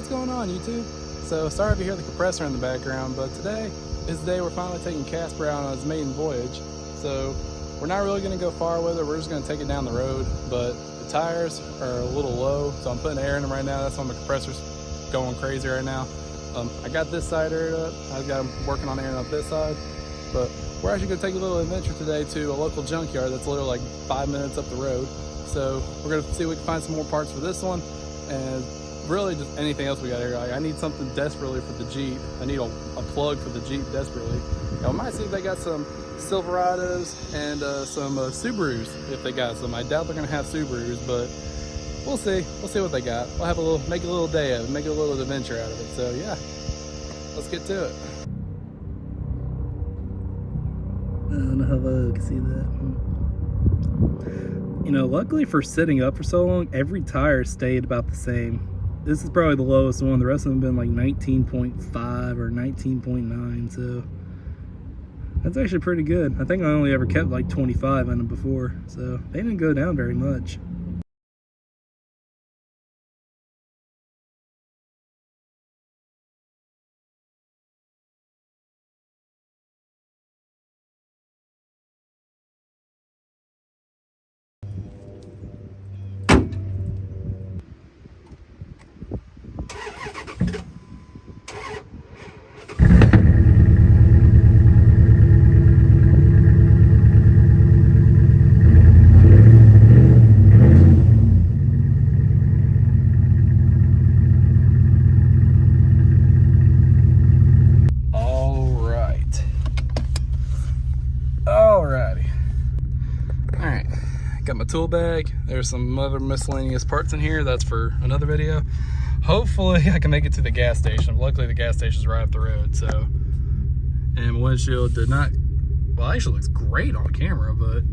What's going on, YouTube? So sorry if you hear the compressor in the background, but today is the day we're finally taking Casper out on his maiden voyage. So we're not really going to go far with it, we're just going to take it down the road, but the tires are a little low, so I'm putting air in them right now. That's why my compressor's going crazy right now. I got this side aired up, I got them working on airing up this side, but we're actually going to take a little adventure today to a local junkyard that's literally like 5 minutes up the road. So we're going to see if we can find some more parts for this one, and really just anything else we got here. Like, I need something desperately for the Jeep. I need a plug for the Jeep desperately. I might see if they got some Silverados and some Subarus if they got some. I doubt they're gonna have Subarus, but we'll see. We'll see what they got. We'll have make a little day of it, make a little adventure out of it. So yeah, let's get to it. I don't know how well you can see that. You know, luckily for sitting up for so long, every tire stayed about the same. This is probably the lowest one. The rest of them have been like 19.5 or 19.9, so that's actually pretty good. I think I only ever kept like 25 on them before, so they didn't go down very much. Got my tool bag. There's some other miscellaneous parts in here. That's for another video. Hopefully I can make it to the gas station. Luckily the gas station's right up the road, so. And my windshield did not, well, actually looks great on camera, but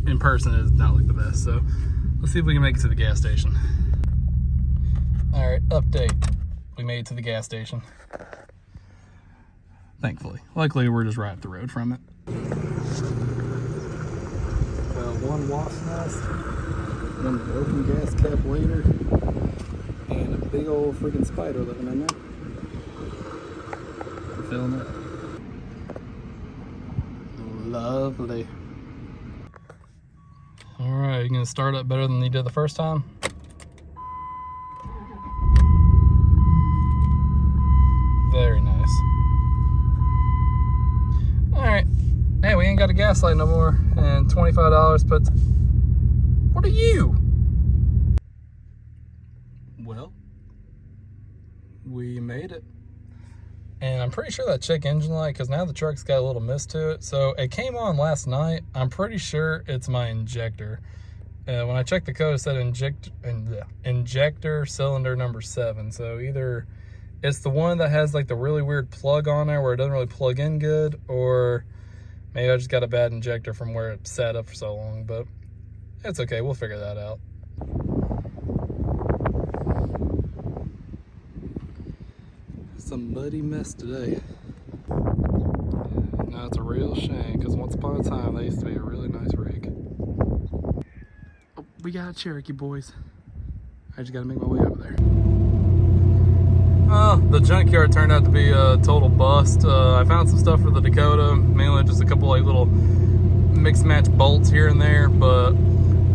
in person it does not look the best. So let's see if we can make it to the gas station. All right, update. We made it to the gas station. Thankfully. Luckily we're just right up the road from it. One wasp nest, one broken gas cap later, and a big old freaking spider living in there. I'm feeling it. Lovely. Alright, you gonna start up better than you did the first time? Very nice. Alright. Hey, we ain't got a gas light no more, and $25, but what are you? Well, we made it. And I'm pretty sure that check engine light, because now the truck's got a little mist to it. So it came on last night. I'm pretty sure it's my injector. When I checked the code, it said injector cylinder number 7. So either it's the one that has like the really weird plug on there where it doesn't really plug in good, or maybe I just got a bad injector from where it sat up for so long, but it's okay. We'll figure that out. It's a muddy mess today. Now it's a real shame, because once upon a time, they used to be a really nice rig. Oh, we got a Cherokee, boys. I just got to make my way over there. The junkyard turned out to be a total bust. I found some stuff for the Dakota, mainly just a couple like little mix match bolts here and there, but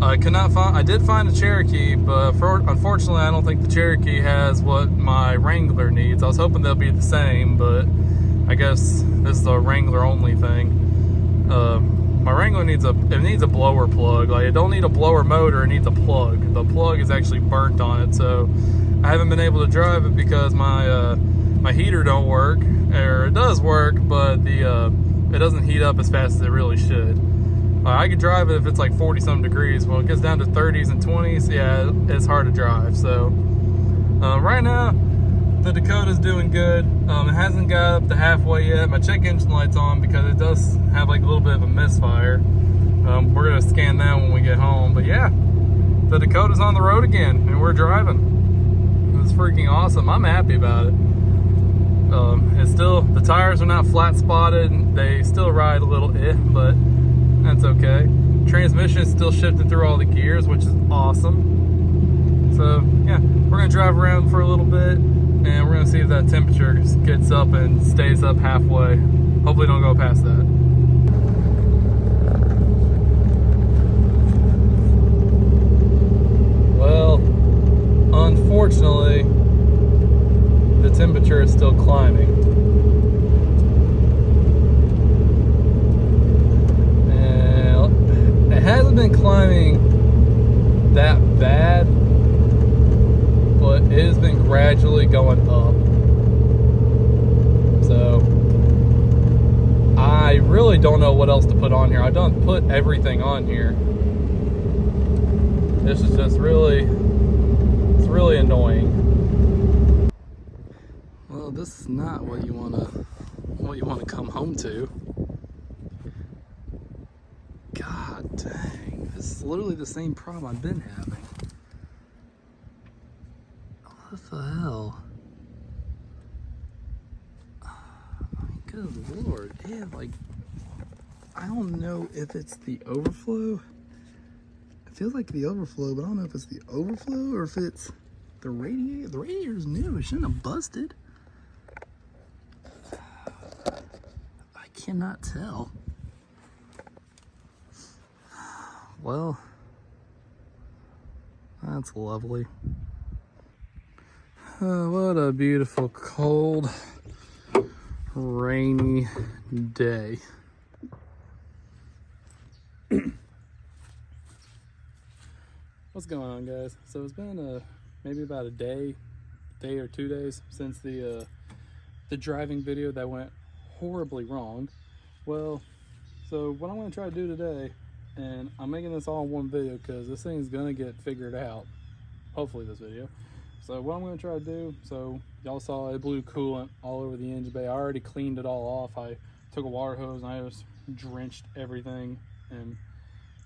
I could not find. I did find a Cherokee, but unfortunately I don't think the Cherokee has what my Wrangler needs. I was hoping they'll be the same, but I guess this is a Wrangler only thing. My Wrangler needs a blower plug. Like, it don't need a blower motor, it needs a plug. The plug is actually burnt on it, so I haven't been able to drive it because my my heater don't work, or it does work, but it doesn't heat up as fast as it really should. I could drive it if it's like 40 some degrees. When it gets down to 30s and 20s, yeah, it's hard to drive. So right now the Dakota's doing good. It hasn't got up to halfway yet. My check engine light's on because it does have like a little bit of a misfire. We're gonna scan that when we get home, but yeah, the Dakota's on the road again and we're driving. It's freaking awesome. I'm happy about it. It's still, the tires are not flat spotted. They still ride a little but that's okay. Transmission is still shifting through all the gears, which is awesome. So yeah, we're gonna drive around for a little bit, and we're gonna see if that temperature gets up and stays up halfway. Hopefully don't go past that. Well, unfortunately, the temperature is still climbing. And it hasn't been climbing that bad, but it has been gradually going up. So I really don't know what else to put on here. I don't put everything on here. This is just really, it's really annoying. Well, this is not what you wanna come home to. God dang, this is literally the same problem I've been having. What the hell? Good Lord, yeah, like, I don't know if it's the overflow. It feels like the overflow, but I don't know if it's the overflow or if it's the radiator. The radiator's new, it shouldn't have busted. I cannot tell. Well, that's lovely. What a beautiful, cold, rainy day. What's going on, guys? So it's been maybe about a day or 2 days since the driving video that went horribly wrong. Well, so what I'm going to try to do today, and I'm making this all in one video because this thing is going to get figured out, hopefully this video. So what I'm going to try to do, so y'all saw it blew coolant all over the engine bay. I already cleaned it all off. I took a water hose and I just drenched everything and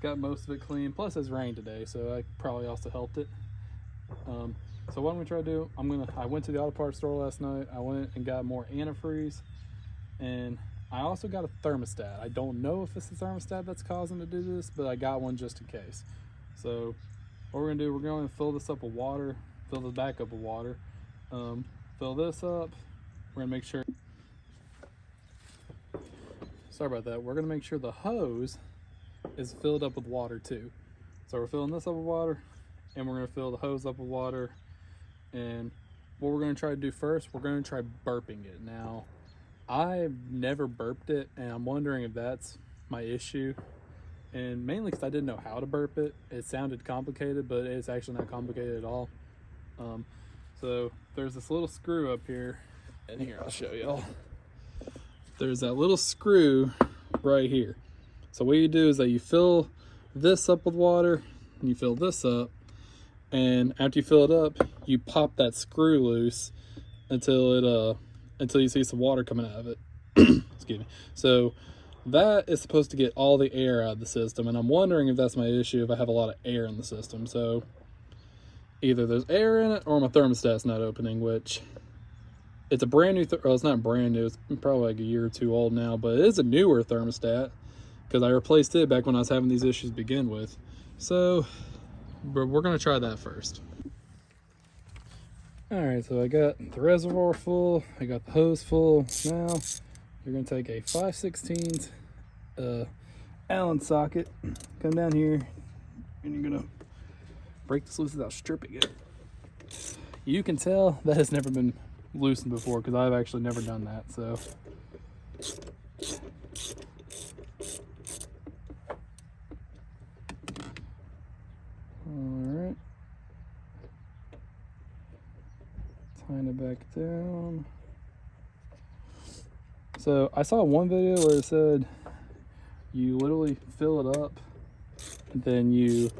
got most of it clean. Plus it's rained today, so I probably also helped it. So what I'm going to try to do, I went to the auto parts store last night. I went and got more antifreeze, and I also got a thermostat. I don't know if it's the thermostat that's causing it to do this, but I got one just in case. So what we're going to do, we're going to fill this up with water, fill the back up with water, fill this up. We're going to make sure, sorry about that, we're going to make sure the hose is filled up with water too. So we're filling this up with water, and we're going to fill the hose up with water. And what we're going to try to do first, we're going to try burping it. Now, I've never burped it, and I'm wondering if that's my issue. And mainly because I didn't know how to burp it. It sounded complicated, but it's actually not complicated at all. So there's this little screw up here, and here, I'll show y'all. There's that little screw right here. So what you do is that you fill this up with water, and you fill this up, and after you fill it up, you pop that screw loose until you see some water coming out of it. Excuse me. So that is supposed to get all the air out of the system, and I'm wondering if that's my issue, if I have a lot of air in the system. So either there's air in it or my thermostat's not opening, which it's a brand new, well, it's not brand new, it's probably like a year or two old now, but it is a newer thermostat because I replaced it back when I was having these issues to begin with. So we're going to try that first. Alright, so I got the reservoir full, I got the hose full. Now you're going to take a 5/16 Allen socket, come down here, and you're going to break this loose without stripping it. You can tell that has never been loosened before because I've actually never done that. So alright, tying it back down. So I saw one video where it said you literally fill it up, and then you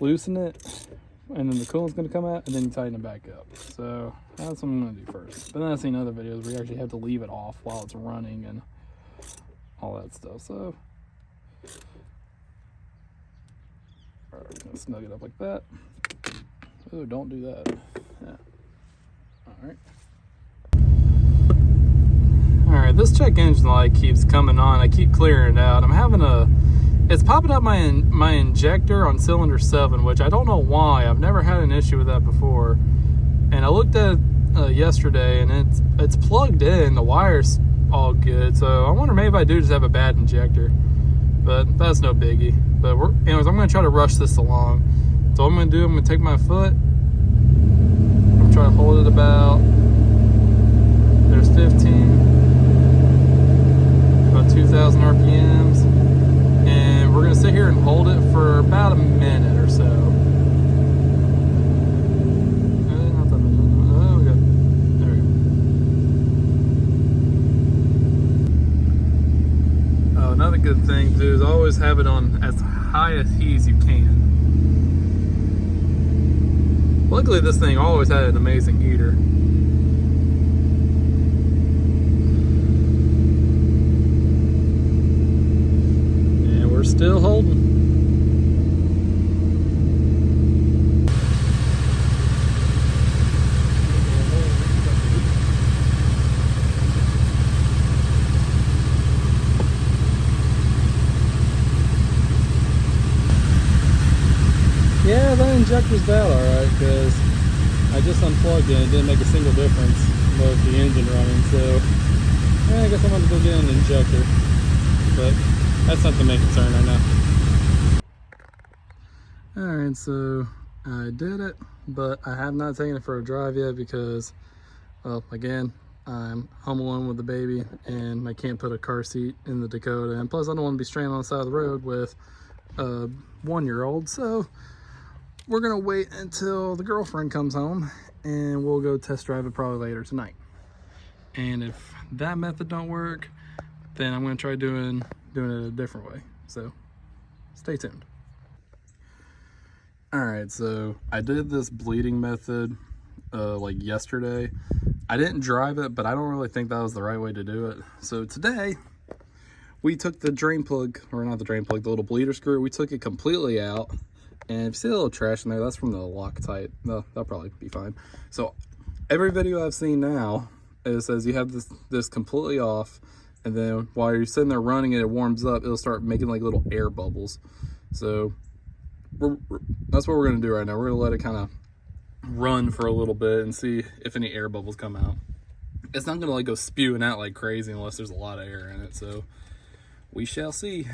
loosen it, and then the coolant's going to come out, and then you tighten it back up. So that's what I'm going to do first. But then I've seen other videos where you actually have to leave it off while it's running and all that stuff. So all right, gonna snug it up like that. Oh, don't do that. Yeah. All right, this check engine light keeps coming on. I keep clearing it out. I'm having it's popping up my injector on cylinder 7, which I don't know why. I've never had an issue with that before. And I looked at yesterday, and it's plugged in. The wire's all good, so I wonder maybe I do just have a bad injector, but that's no biggie. But anyways, I'm gonna try to rush this along. So what I'm gonna do, I'm gonna take my foot, I'm trying to hold it about, there's 15, about 2,000 RPMs, and we're gonna sit here and hold it for about a minute or so. Another good thing to do is always have it on as high a heat as you can. Luckily, this thing always had an amazing heater. And we're still holding. Yeah, that injector's bad, alright, because I just unplugged it and it didn't make a single difference with the engine running, so yeah, I guess I'm going to go get an injector, but that's not the main concern right now. Alright, so I did it, but I have not taken it for a drive yet because, well, again, I'm home alone with the baby and I can't put a car seat in the Dakota, and plus I don't want to be stranded on the side of the road with a 1-year-old, so we're gonna wait until the girlfriend comes home and we'll go test drive it probably later tonight. And if that method don't work, then I'm gonna try doing it a different way. So stay tuned. All right, so I did this bleeding method like yesterday. I didn't drive it, but I don't really think that was the right way to do it. So today we took the drain plug, or not the drain plug, the little bleeder screw, we took it completely out. And if you see a little trash in there, that's from the Loctite. No, that'll probably be fine. So every video I've seen now, it says you have this completely off, and then while you're sitting there running it, it warms up, it'll start making like little air bubbles. So that's what we're gonna do right now. We're gonna let it kind of run for a little bit and see if any air bubbles come out. It's not gonna like go spewing out like crazy unless there's a lot of air in it. So we shall see.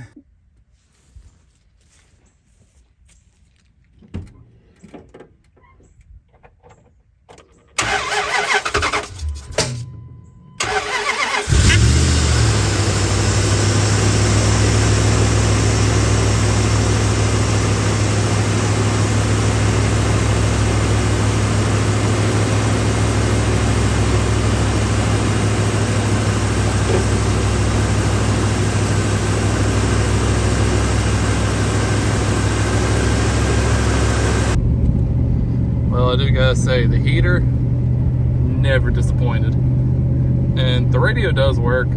I do gotta say, the heater never disappointed, and the radio does work.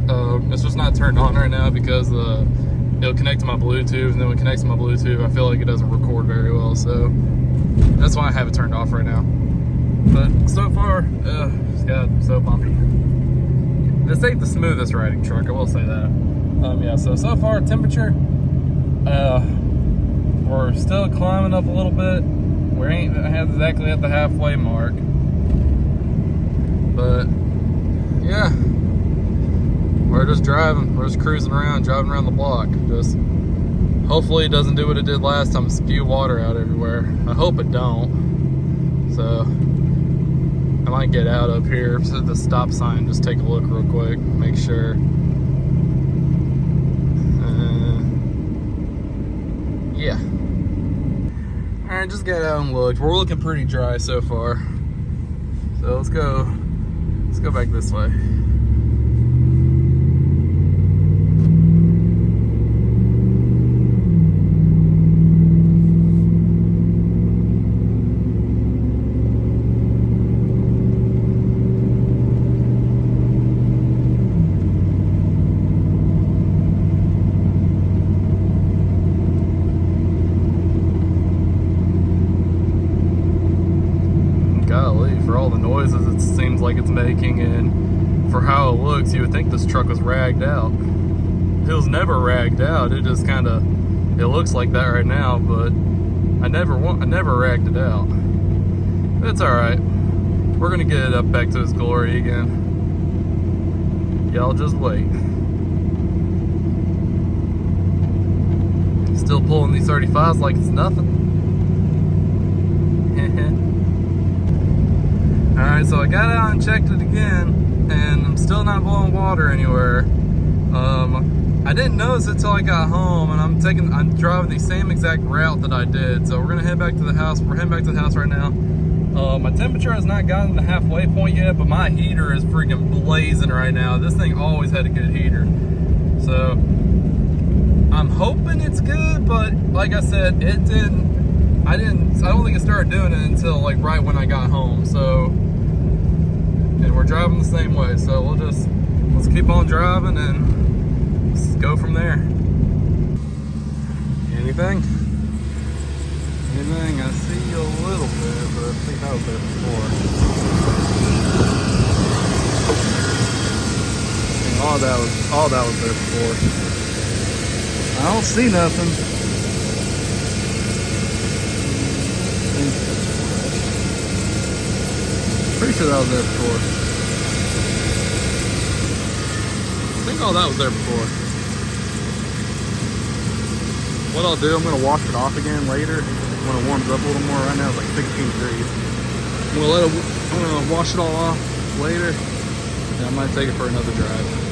It's just not turned on right now because it'll connect to my Bluetooth, and then when it connects to my Bluetooth, I feel like it doesn't record very well, so that's why I have it turned off right now. But so far, it's got so bumpy. This ain't the smoothest riding truck, I will say that. Yeah, so far temperature, we're still climbing up a little bit. We ain't exactly at the halfway mark, but yeah, we're just driving. We're just cruising around, driving around the block. Just hopefully it doesn't do what it did last time, spew water out everywhere. I hope it don't. So I might get out up here to the stop sign, just take a look real quick, make sure. Yeah. Alright, just got out and looked. We're looking pretty dry so far. So let's go back this way. For all the noises it seems like it's making, and for how it looks, you would think this truck was ragged out. It was never ragged out. It just kind of, it looks like that right now, but I never ragged it out. It's all right. We're gonna get it up back to its glory again. Y'all just wait. Still pulling these 35s like it's nothing. Alright, so I got out and checked it again, and I'm still not blowing water anywhere. I didn't notice it till I got home, and I'm driving the same exact route that I did. So we're gonna head back to the house. We're heading back to the house right now. My temperature has not gotten to the halfway point yet, but my heater is freaking blazing right now. This thing always had a good heater. So I'm hoping it's good, but like I said, I don't think it started doing it until like right when I got home. So, and we're driving the same way. So let's keep on driving and let's go from there. Anything? Anything? I see a little bit, but I think that was there before. And all that was there before. I don't see nothing. Pretty sure that was there before. I think all that was there before. What I'll do, I'm gonna wash it off again later when it warms up a little more. Right now it's like 16 degrees. I'm gonna wash it all off later, and I might take it for another drive.